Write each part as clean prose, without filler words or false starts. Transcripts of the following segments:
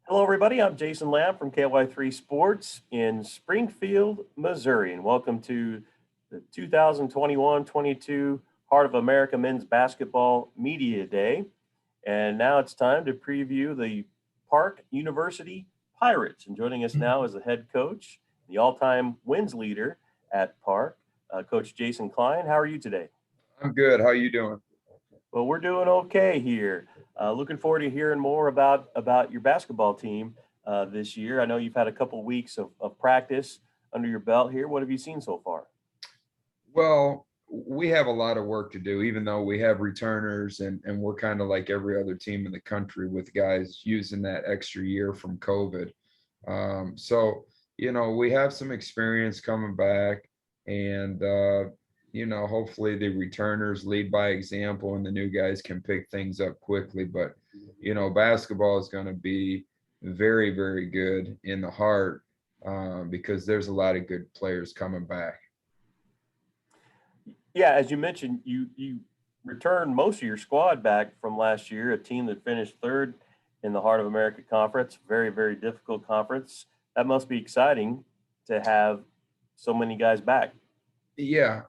Hello, everybody. I'm Jason Lamb from KY3 Sports in Springfield, Missouri, and welcome to the 2021-22 Heart of America Men's Basketball Media Day. And now it's time to preview the Park University Pirates. And joining us now is the head coach, the all-time wins leader at Park, Coach Jason Kline. How are you today? I'm good. How are you doing? Well, we're doing okay here. Looking forward to hearing more about your basketball team this year. I know you've had a couple weeks of practice under your belt here. What have you seen so far? Well, we have a lot of work to do, even though we have returners and we're kind of like every other team in the country with guys using that extra year from COVID. We have some experience coming back and, hopefully the returners lead by example and the new guys can pick things up quickly. But, basketball is going to be very, very good in the heart because there's a lot of good players coming back. Yeah, as you mentioned, you returned most of your squad back from last year, a team that finished third in the Heart of America Conference, very, very difficult conference. That must be exciting to have so many guys back. Yeah,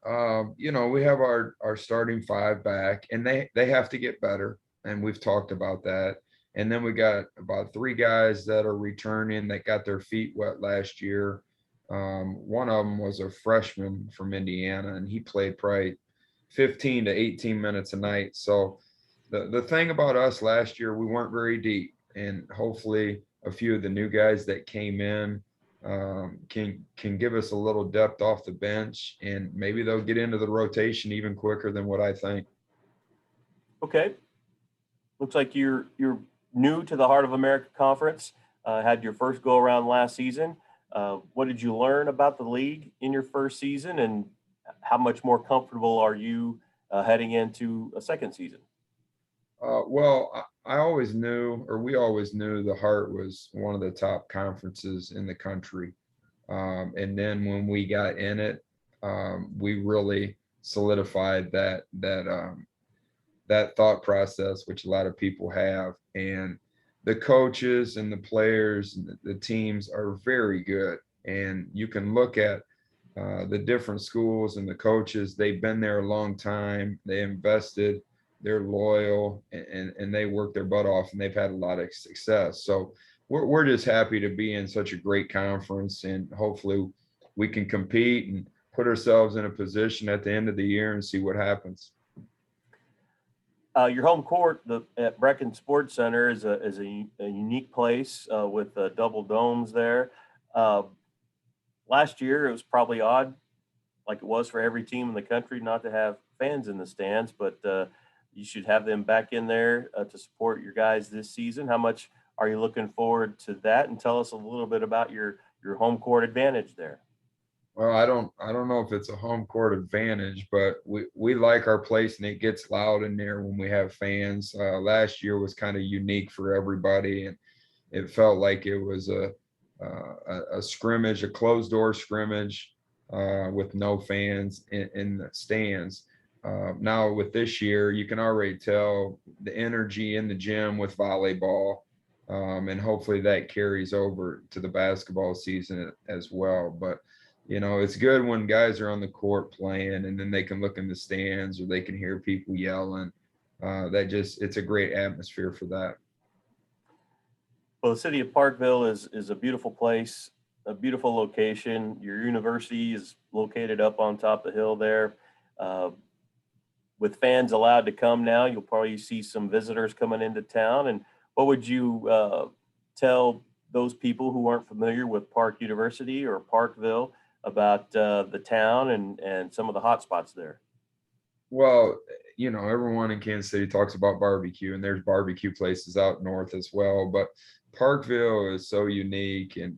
we have our starting five back, and they have to get better, and we've talked about that. And then we got about three guys that are returning that got their feet wet last year. One of them was a freshman from Indiana, and he played probably 15 to 18 minutes a night. So the thing about us last year, we weren't very deep, and hopefully a few of the new guys that came in can give us a little depth off the bench, and maybe they'll get into the rotation even quicker than what I think. Okay, looks like you're new to the Heart of America Conference. Had your first go around last season. What did you learn about the league in your first season, and how much more comfortable are you heading into a second season? I always knew, or we always knew, the Heart was one of the top conferences in the country. And then when we got in it, we really solidified that thought process, which a lot of people have. And the coaches and the players and the teams are very good. And you can look at the different schools and the coaches. They've been there a long time. They invested, they're loyal, and they work their butt off, and they've had a lot of success. So we're just happy to be in such a great conference, and hopefully we can compete and put ourselves in a position at the end of the year and see what happens. Your home court at Brecken Sports Center is a unique place with double domes there. Last year, it was probably odd, like it was for every team in the country, not to have fans in the stands, but you should have them back in there to support your guys this season. How much are you looking forward to that? And tell us a little bit about your home court advantage there. Well, I don't know if it's a home court advantage, but we like our place, and it gets loud in there when we have fans. Last year was kind of unique for everybody, and it felt like it was a scrimmage, a closed door scrimmage with no fans in the stands. Now with this year, you can already tell the energy in the gym with volleyball, and hopefully that carries over to the basketball season as well. But it's good when guys are on the court playing, and then they can look in the stands or they can hear people yelling. It's a great atmosphere for that. Well, the city of Parkville is a beautiful place, a beautiful location. Your university is located up on top of the hill there. With fans allowed to come now, you'll probably see some visitors coming into town. And what would you tell those people who aren't familiar with Park University or Parkville about the town and some of the hot spots there? Well, everyone in Kansas City talks about barbecue, and there's barbecue places out north as well. But Parkville is so unique, and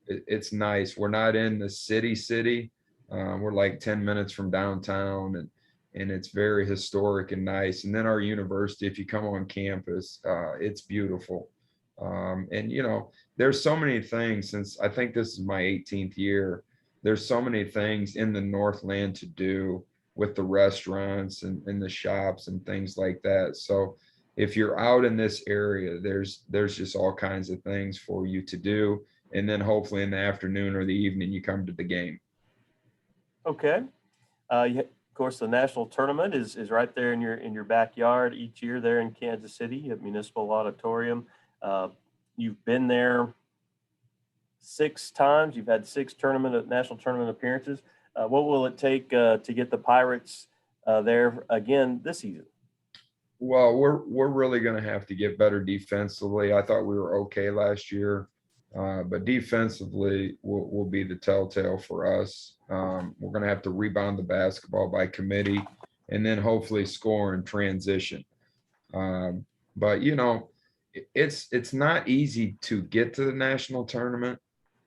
it's nice. We're not in the city. We're like 10 minutes from downtown, and it's very historic and nice. And then our university, if you come on campus, it's beautiful. There's so many things. Since I think this is my 18th year, there's so many things in the Northland to do with the restaurants and the shops and things like that. So if you're out in this area, there's just all kinds of things for you to do. And then hopefully in the afternoon or the evening, you come to the game. Okay. Of course, the national tournament is right there in your backyard each year there in Kansas City at Municipal Auditorium. You've been there 6 times. You've had 6 national tournament appearances. What will it take to get the Pirates there again this season? Well, we're really going to have to get better defensively. I thought we were okay last year, but defensively will be the telltale for us. We're going to have to rebound the basketball by committee, and then hopefully score in transition. But you know, it's not easy to get to the national tournament,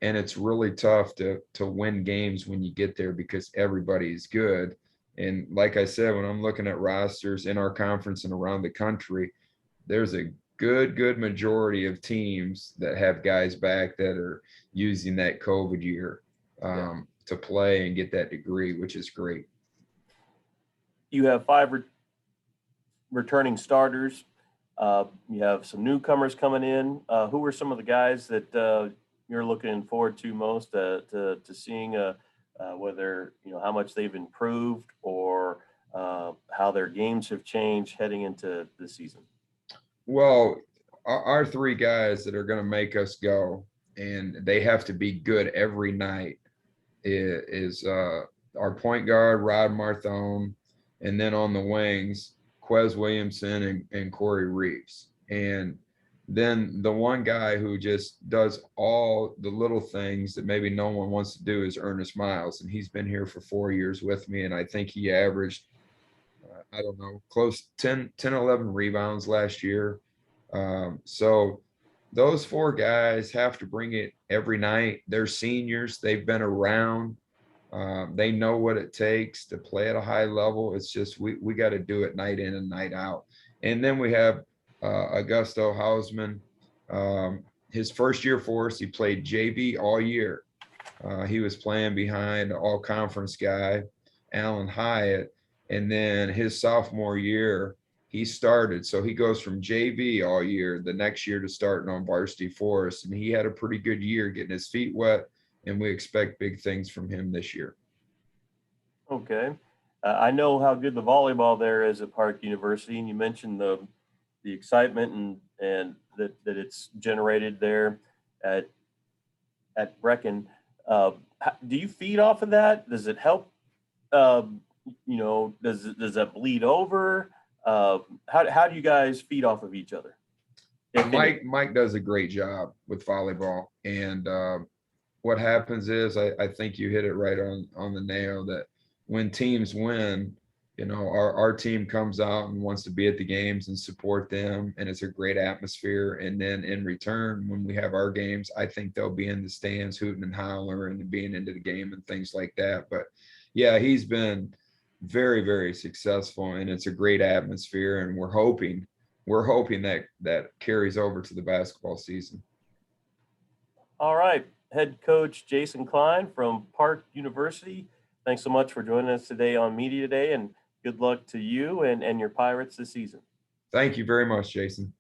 and it's really tough to win games when you get there because everybody is good. And like I said, when I'm looking at rosters in our conference and around the country, there's a good majority of teams that have guys back that are using that COVID year to play and get that degree, which is great. You have 5 returning starters. You have some newcomers coming in. Who are some of the guys that you're looking forward to most to seeing whether, you know, how much they've improved or how their games have changed heading into the season? Well, our 3 guys that are going to make us go, and they have to be good every night, is our point guard, Rod Marthone, and then on the wings, Quez Williamson and Corey Reeves. And then the one guy who just does all the little things that maybe no one wants to do is Ernest Miles. And he's been here for 4 years with me. And I think he averaged, I don't know, close 10, 11 rebounds last year. So those 4 guys have to bring it every night. They're seniors. They've been around. They know what it takes to play at a high level. It's just we got to do it night in and night out. And then we have Augusto Houseman. His first year for us, he played JV all year. He was playing behind all conference guy, Alan Hyatt. And then his sophomore year, he started. So he goes from JV all year, the next year to starting on varsity for us. And he had a pretty good year getting his feet wet. And we expect big things from him this year. Okay. I know how good the volleyball there is at Park University, and you mentioned the excitement and that it's generated there at Brecken. Do you feed off of that? Does it help? You know, does that bleed over? How do you guys feed off of each other? Mike does a great job with volleyball, and what happens is I think you hit it right on the nail that when teams win, you know, our team comes out and wants to be at the games and support them, and it's a great atmosphere. And then in return, when we have our games, I think they'll be in the stands hooting and hollering and being into the game and things like that. But yeah, he's been very successful, and it's a great atmosphere, and we're hoping that carries over to the basketball season. All right. Head coach Jason Kline from Park University, thanks so much for joining us today on Media Day, and good luck to you and your Pirates this season. Thank you very much, Jason.